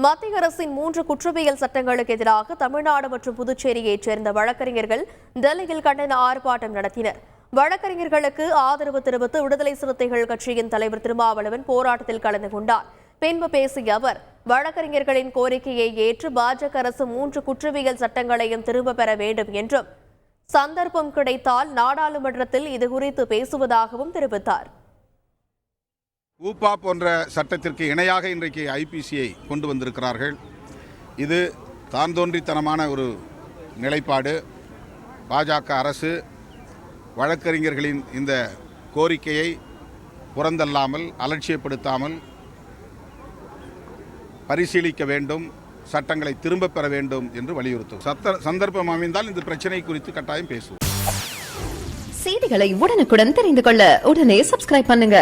மத்திய அரசின் 3 குற்றவியல் சட்டங்களுக்கு எதிராக தமிழ்நாடு மற்றும் புதுச்சேரியைச் சேர்ந்த வழக்கறிஞர்கள் டெல்லியில் கண்டன ஆர்ப்பாட்டம் நடத்தினர். வழக்கறிஞர்களுக்கு ஆதரவு தெரிவித்து விடுதலை சிறுத்தைகள் கட்சியின் தலைவர் திருமாவளவன் போராட்டத்தில் கலந்து கொண்டார். பின்பு பேசிய அவர், வழக்கறிஞர்களின் கோரிக்கையை ஏற்று பாஜக அரசு 3 குற்றவியல் சட்டங்களையும் திரும்பப் பெற வேண்டும் என்றும், சந்தர்ப்பம் கிடைத்தால் நாடாளுமன்றத்தில் இதுகுறித்து பேசுவதாகவும் தெரிவித்தார். ஊப்பா போன்ற சட்டத்திற்கு இணையாக இன்றைக்கு ஐபிசியை கொண்டு வந்திருக்கிறார்கள். இது தான் தோன்றித்தனமான ஒரு நிலைப்பாடு. பாஜக அரசு வழக்கறிஞர்களின் இந்த கோரிக்கையை புறந்தள்ளாமல், அலட்சியப்படுத்தாமல் பரிசீலிக்க வேண்டும், சட்டங்களை திரும்பப் பெற வேண்டும் என்று வலியுறுத்தும். சந்தர்ப்பம் அமைந்தால் இந்த பிரச்சனை குறித்து கட்டாயம் பேசுவோம். செய்திகளை உடனுக்குடன் தெரிந்து கொள்ள உடனே சப்ஸ்கிரைப் பண்ணுங்க.